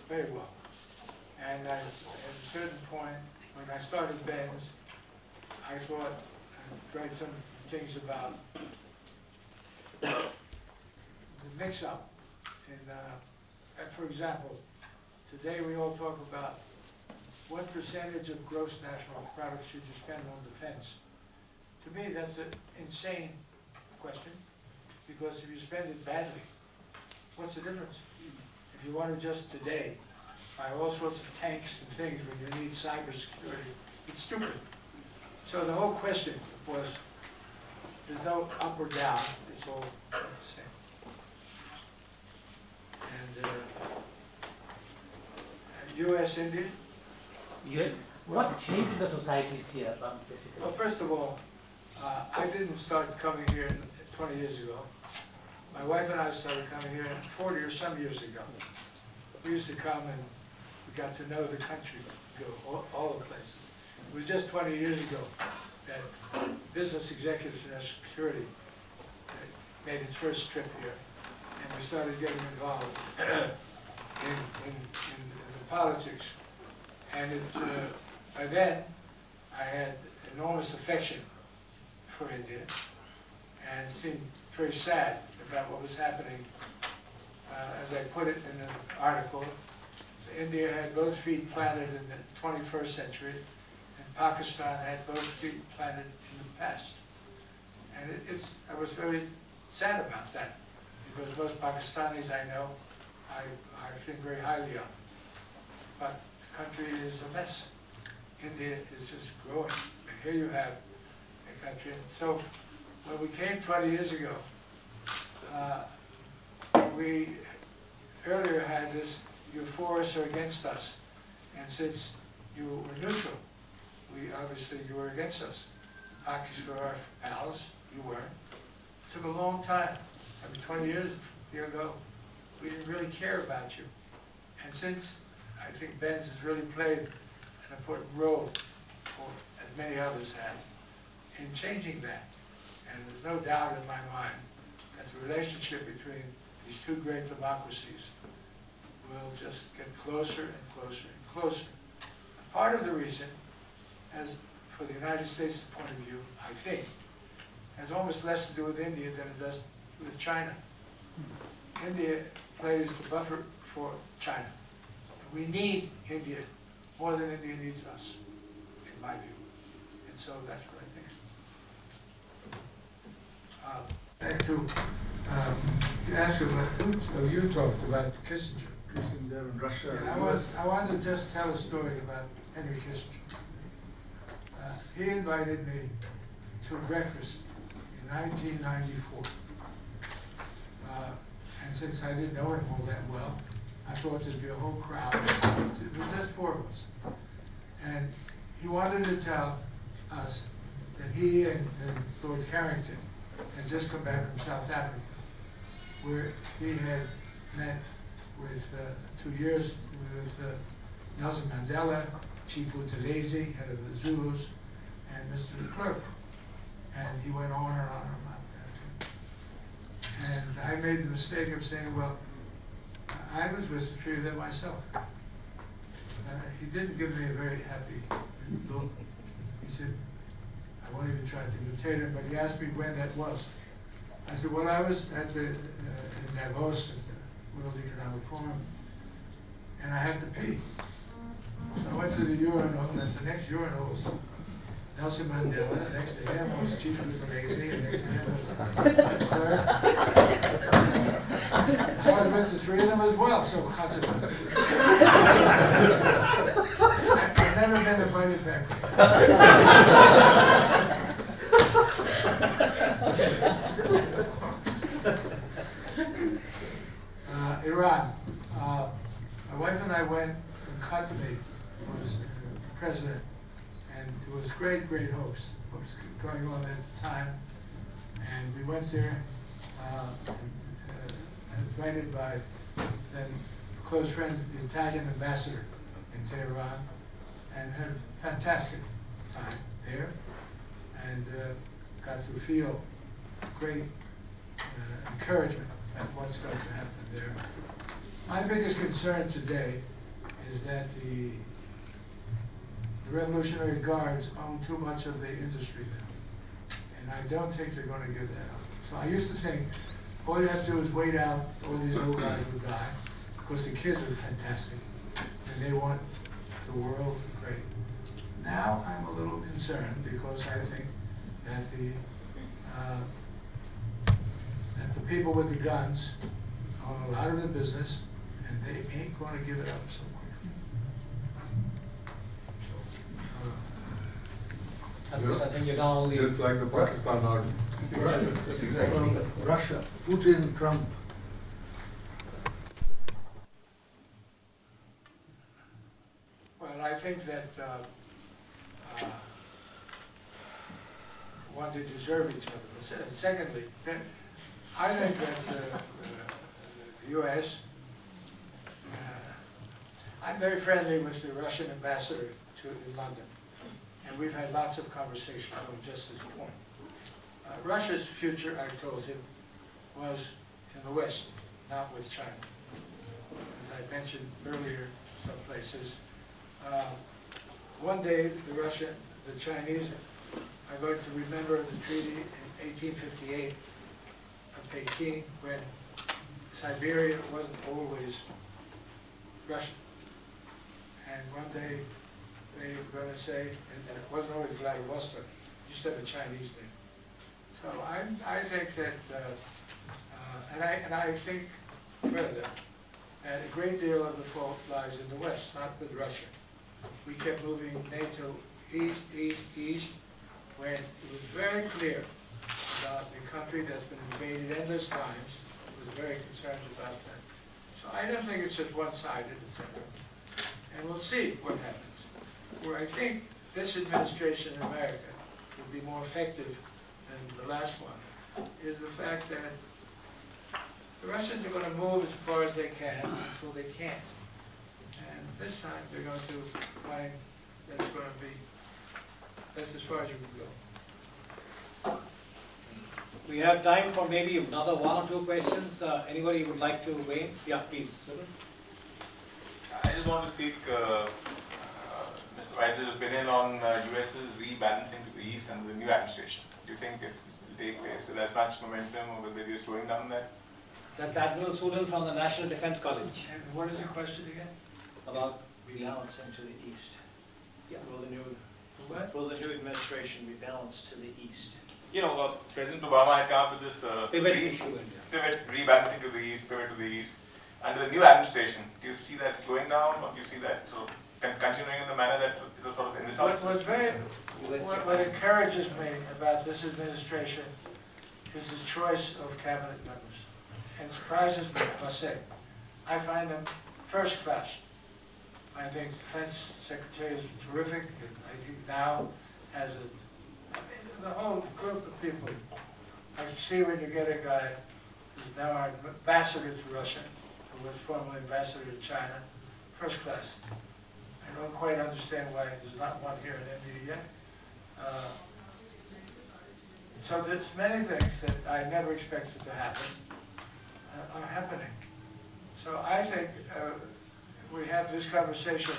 very well. And at a certain point, when I started Ben's, I thought I'd write some things about the mix-up. And for example, today we all talk about what percentage of gross national product should you spend on defense. To me, that's an insane question, because if you spend it badly, what's the difference? If you want to just today buy all sorts of tanks and things when you need cybersecurity, it's stupid. So the whole question was, there's no up or down, it's all the same. And US, India? What changed in the societies here, basically? Well, first of all, I didn't start coming here 20 years ago. My wife and I started coming here 40 or some years ago. We used to come and we got to know the country, go all the places. It was just 20 years ago that Business Executives for National Security made its first trip here, and we started getting involved in the politics. And by then, I had enormous affection for India, and seemed very sad about what was happening. As I put it in an article, India had both feet planted in the 21st century, and Pakistan had both feet planted in the past. And I was very sad about that, because most Pakistanis I know, I think very highly of. But the country is a mess. India is just growing. And here you have a country. So when we came 20 years ago, we earlier had this, you're for us or against us. And since you were neutral, obviously you were against us. Pakis were our pals, you weren't. It took a long time. I mean, 20 years ago, we didn't really care about you. And since I think Ben's has really played an important role, or as many others have, in changing that. And there's no doubt in my mind that the relationship between these two great democracies will just get closer and closer and closer. Part of the reason, as for the United States' point of view, I think, has almost less to do with India than it does with China. India plays the buffer for China. We need India more than India needs us, in my view. And so that's what I think. Back to ask about, you talked about Kissinger. Kissinger and Russia. Yeah, I wanted to just tell a story about Henry Kissinger. He invited me to breakfast in 1994. And since I didn't know him all that well, I thought there'd be a whole crowd. It was just four of us. And he wanted to tell us that he and Lord Carrington had just come back from South Africa, where he had met with 2 years with Nelson Mandela, Chief Buthelezi, head of the Zulus, and Mr. de Klerk. And he went on and on about that. And I made the mistake of saying, well, I was with the three of them myself. He didn't give me a very happy look. He said, I won't even try to imitate him, but he asked me when that was. I said, well, I was at in Davos at the World Economic Forum, and I had to pee. So I went to the urinal, and the next urinal was Nelson Mandela, next to him was Chief Buthelezi, and next to him was Clerk. I was with the three of them as well, so consequently. I've never been invited back. Iran. My wife and I went, and Khatami was president, and there was great, great hopes. What was going on at the time. And we went there, invited by then close friends, the Italian ambassador in Tehran, and had a fantastic time there, and got to feel great encouragement at what's going to happen there. My biggest concern today is that the Revolutionary Guards own too much of the industry now. And I don't think they're going to give that up. So I used to think, all you have to do is wait out, all these old guys will die, because the kids are fantastic, and they want the world great. Now I'm a little concerned, because I think that the people with the guns own a lot of the business, and they ain't going to give it up so quick. So, I think you're not only. Just like the Pakistan army. Exactly. Russia, Putin, Trump. Well, I think that one, they deserve each other. But secondly, then I think that the U.S. I'm very friendly with the Russian ambassador in London, and we've had lots of conversations on just this point. Russia's future, I told him, was in the West, not with China. As I mentioned earlier, some places. One day, the Chinese are going to remember the treaty in 1858 of Peking, when Siberia wasn't always Russian. And one day, they were going to say, and it wasn't always Vladivostok, it used to have a Chinese name. So I think that, and I think further, that a great deal of the fault lies in the West, not with Russia. We kept moving NATO east, east, east, when it was very clear about the country that's been invaded endless times, was very concerned about that. So I don't think it's just one-sided, etc. And we'll see what happens. Where I think this administration in America will be more effective than the last one is the fact that the Russians are going to move as far as they can until they can't. And this time they're going to find that it's going to be, that's as far as you can go. We have time for maybe another one or two questions. Anybody would like to weigh in? Yeah, please. I just want to seek Mr. Weiss's opinion on US's rebalancing to the east under the new administration. Do you think it will take place with as much momentum, or will they be slowing down that? That's Admiral Sudan from the National Defense College. And what is the question again? About rebalancing to the east. Yeah. Will the new administration be balanced to the east? You know, President Obama had come up with this pivot issue. pivot, rebalancing to the east, pivot to the east. Under the new administration, do you see that slowing down, or do you see that sort of continuing in the manner that it was sort of in this What encourages me about this administration is the choice of cabinet members. And surprises me, I must say. I find them first class. I think the Defense Secretary is terrific, and I think now has the whole group of people. I see when you get a guy who's now our ambassador to Russia, who was formerly ambassador to China, first class. I don't quite understand why there's not one here in India yet. So there's many things that I never expected to happen are happening. So I think we have this conversation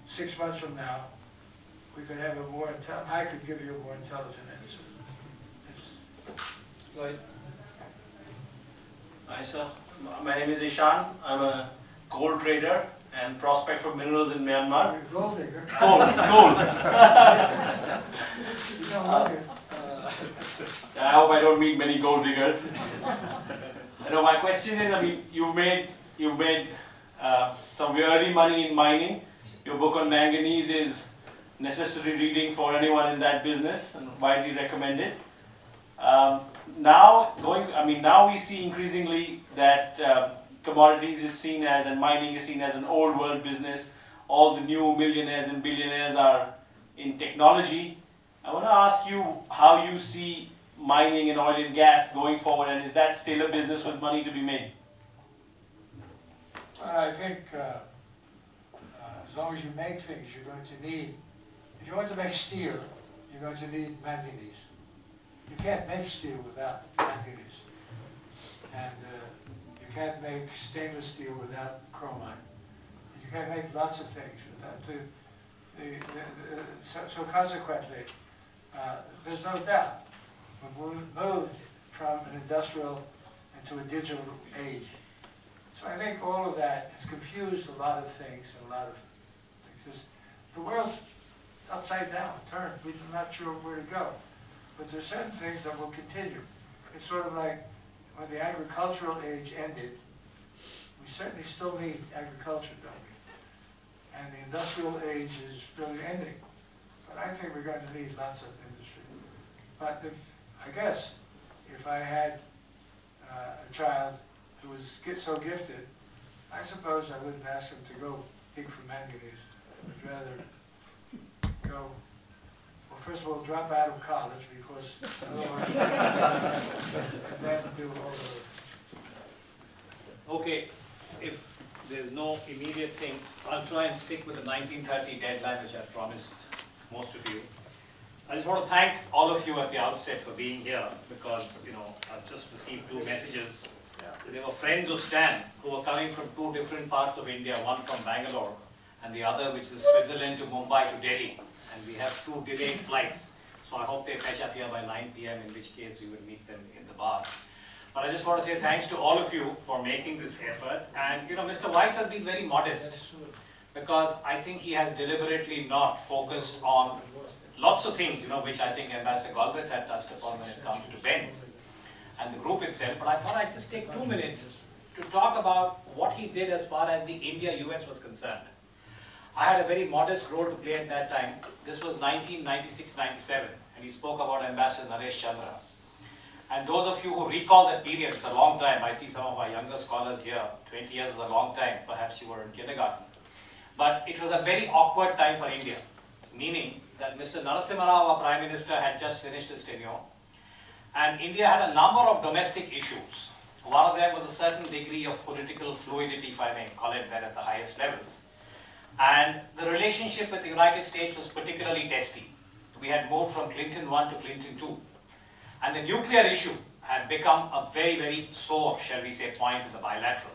6 months from now. We could have a more I could give you a more intelligent answer. Go ahead. Hi sir, my name is Ishan. I'm a gold trader and prospect for minerals in Myanmar. You're a gold digger. Gold. You don't look it. I hope I don't meet many gold diggers. No, my question is, I mean, you've made some really money in mining. Your book on manganese is necessary reading for anyone in that business and widely recommended. Now we see increasingly that commodities is seen as, and mining is seen as an old world business. All the new millionaires and billionaires are in technology. I want to ask you how you see mining and oil and gas going forward, and is that still a business with money to be made? I think as long as you make things, you're going to need, if you want to make steel, you're going to need manganese. You can't make steel without manganese. And you can't make stainless steel without chromite. You can make lots of things. So consequently, there's no doubt we've moved from an industrial into a digital age. So I think all of that has confused a lot of things and a lot of things. The world's upside down, turned. We're not sure where to go. But there's certain things that will continue. It's sort of like when the agricultural age ended, we certainly still need agriculture, don't we? And the industrial age is really ending. But I think we're going to need lots of industry. But I guess if I had a child who was so gifted, I suppose I wouldn't ask him to go dig for manganese. I'd rather go, well, first of all, drop out of college because otherwise, and then do all the. Okay, if there's no immediate thing, I'll try and stick with the 1930 deadline which I've promised most of you. I just want to thank all of you at the outset for being here because, I've just received two messages. They were friends of Stan who were coming from two different parts of India, one from Bangalore and the other which is Switzerland to Mumbai to Delhi. And we have two delayed flights. So I hope they fetch up here by 9 p.m., in which case we will meet them in the bar. But I just want to say thanks to all of you for making this effort. And Mr. Weiss has been very modest because I think he has deliberately not focused on lots of things, which I think Ambassador Galbraith had touched upon when it comes to Benz and the group itself. But I thought I'd just take 2 minutes to talk about what he did as far as the India-US was concerned. I had a very modest role to play at that time. This was 1996-97, and he spoke about Ambassador Naresh Chandra. And those of you who recall that period, it's a long time. I see some of our younger scholars here. 20 years is a long time. Perhaps you were in kindergarten. But it was a very awkward time for India, meaning that Mr. Narasimha Rao, our Prime Minister, had just finished his tenure. And India had a number of domestic issues. One of them was a certain degree of political fluidity, if I may call it that, at the highest levels. And the relationship with the United States was particularly testy. We had moved from Clinton 1 to Clinton 2. And the nuclear issue had become a very, very sore, shall we say, point in the bilateral.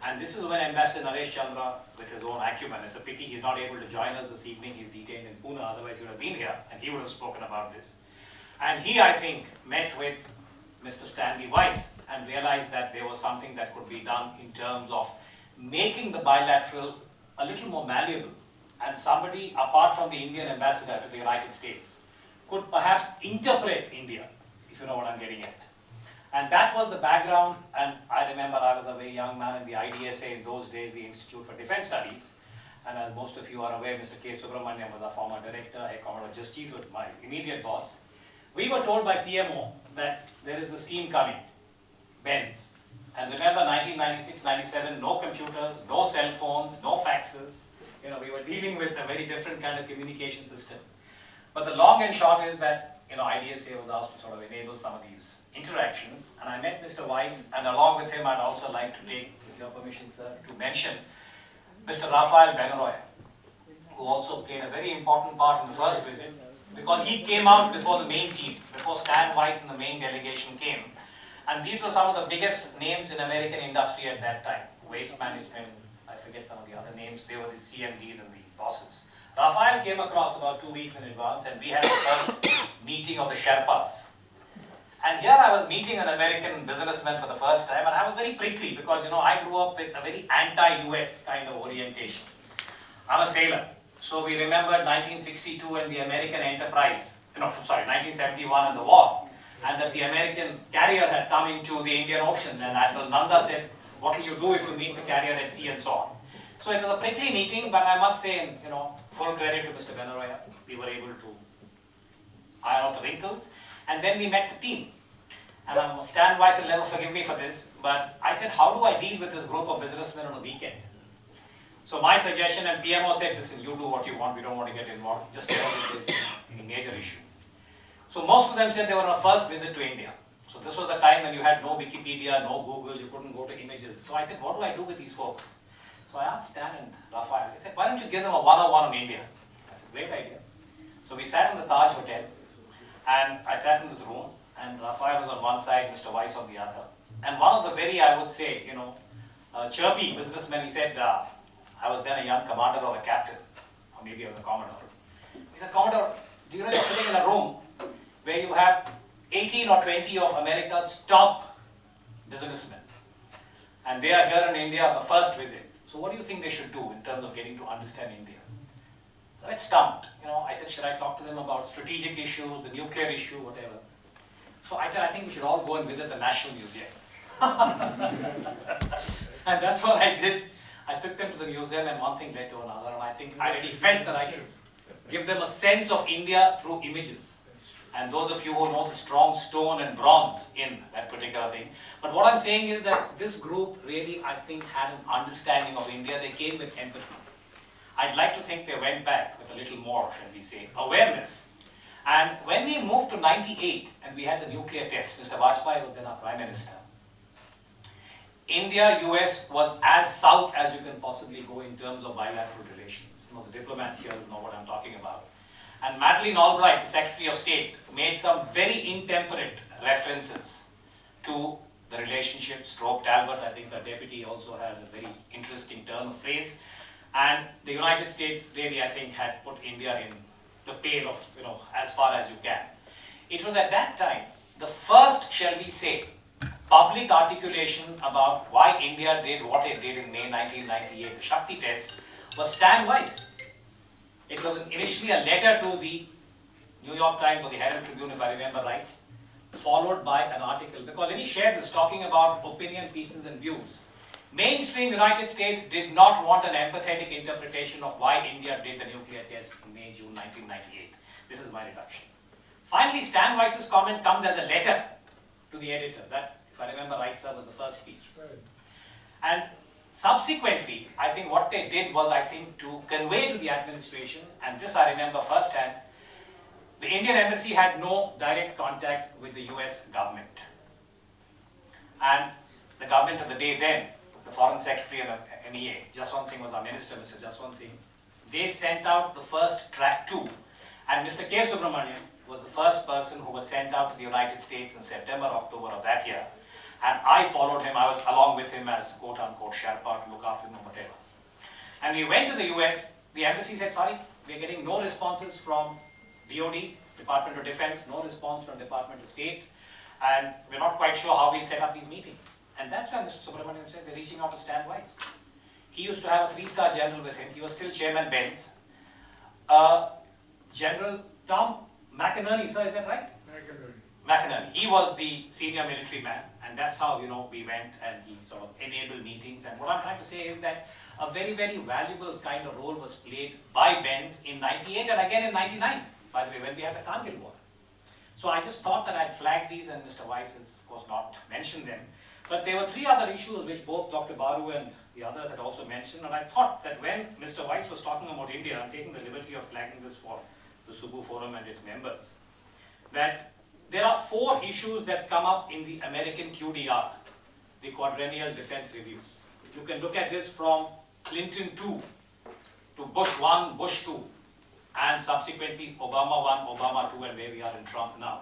And this is when Ambassador Naresh Chandra, with his own acumen, it's a pity he's not able to join us this evening, he's detained in Pune, otherwise he would have been here and he would have spoken about this. And he, I think, met with Mr. Stanley Weiss and realized that there was something that could be done in terms of making the bilateral a little more malleable, and somebody apart from the Indian ambassador to the United States could perhaps interpret India, if you know what I'm getting at. And that was the background, and I remember I was a very young man in the IDSA in those days, the Institute for Defense Studies, and as most of you are aware, Mr. K Subrahmanyam was our former director, Air Commodore Jasjeet was my immediate boss. We were told by PMO that there is this team coming, Benz. And remember 1996-97, no computers, no cell phones, no faxes. We were dealing with a very different kind of communication system. But the long and short is that, IDSA was asked to sort of enable some of these interactions. And I met Mr. Weiss, and along with him, I'd also like to take, with your permission, sir, to mention Mr. Rafael Benaroya, who also played a very important part in the first visit, because he came out before the main team, before Stan Weiss and the main delegation came. And these were some of the biggest names in American industry at that time. Waste management, I forget some of the other names, they were the CMDs and the bosses. Rafael came across about 2 weeks in advance and we had the first meeting of the Sherpas. And here I was meeting an American businessman for the first time and I was very prickly because I grew up with a very anti-US kind of orientation. I'm a sailor. So we remembered 1962 and the American Enterprise, 1971 and the war. And that the American carrier had come into the Indian Ocean, and Admiral Nanda said, what will you do if you meet the carrier at sea, and so on. So it was a prickly meeting, but I must say, full credit to Mr. Benaroya, we were able to iron out the wrinkles, and then we met the team. And Stan Weiss will never forgive me for this, but I said, how do I deal with this group of businessmen on a weekend? So my suggestion, and PMO said, listen, you do what you want, we don't want to get involved, just tell me if there's any major issue. So most of them said they were on a first visit to India. So this was the time when you had no Wikipedia, no Google, you couldn't go to images. So I said, what do I do with these folks? So I asked Stan and Rafael, I said, why don't you give them a one-on-one on India? I said, great idea. So we sat in the Taj Hotel, and I sat in this room, and Rafael was on one side, Mr. Weiss on the other. And one of the very, I would say, chirpy businessmen, he said, I was then a young commander or a captain, or maybe I was a commodore. He said, Commodore, do you know you're sitting in a room where you have 18 or 20 of America's top businessmen, and they are here in India on the first visit. So what do you think they should do in terms of getting to understand India? I was stumped. I said, should I talk to them about strategic issues, the nuclear issue, whatever? So I said, I think we should all go and visit the National Museum. And that's what I did. I took them to the museum, and one thing led to another, and I think I really felt that I should give them a sense of India through images. And those of you who know the strong stone and bronze in that particular thing. But what I'm saying is that this group really, I think, had an understanding of India. They came with empathy. I'd like to think they went back with a little more, shall we say, awareness. And when we moved to 98 and we had the nuclear test, Mr. Vajpayee was then our Prime Minister. India-US was as south as you can possibly go in terms of bilateral relations. The diplomats here will know what I'm talking about. And Madeleine Albright, the Secretary of State, made some very intemperate references to the relationship. Stroke Talbot, I think the deputy, also has a very interesting turn of phrase. And the United States really, I think, had put India in the pale of, as far as you can. It was at that time the first, shall we say, public articulation about why India did what it did in May 1998, the Shakti test, was Stan Weiss. It was initially a letter to the New York Times or the Herald Tribune, if I remember right, followed by an article. Because let me share this, talking about opinion pieces and views. Mainstream United States did not want an empathetic interpretation of why India did the nuclear test in May, June 1998. This is my reduction. Finally, Stan Weiss's comment comes as a letter to the editor. That, if I remember right, sir, was the first piece. Right. And subsequently, I think what they did was, I think, to convey to the administration, and this I remember firsthand, the Indian embassy had no direct contact with the US government. And the government of the day then, the Foreign Secretary and the MEA, Jaswant Singh was our minister, Mr. Jaswant Singh, they sent out the first track 2. And Mr. K Subrahmanyam was the first person who was sent out to the United States in September, October of that year. And I followed him, I was along with him as quote-unquote Sherpa to look after him or whatever. And we went to the US, the embassy said, sorry, we're getting no responses from DOD, Department of Defense, no response from Department of State, and we're not quite sure how we'll set up these meetings. And that's when Mr. Subrahmanyam said, we're reaching out to Stan Weiss. He used to have a 3-star general with him, he was still Chairman Benz. General Tom McInerney, sir, is that right? McInerney. He was the senior military man, and that's how, we went and he sort of enabled meetings. And what I'm trying to say is that a very, very valuable kind of role was played by Benz in 98 and again in 99, by the way, when we had the Kargil War. So I just thought that I'd flag these, and Mr. Weiss has, of course, not mentioned them. But there were 3 other issues which both Dr. Baru and the others had also mentioned, and I thought that when Mr. Weiss was talking about India, I'm taking the liberty of flagging this for the Subbu Forum and its members, that there are 4 issues that come up in the American QDR, the Quadrennial Defense Reviews. You can look at this from Clinton 2 to Bush 1, Bush 2, and subsequently Obama 1, Obama 2, and where we are in Trump now.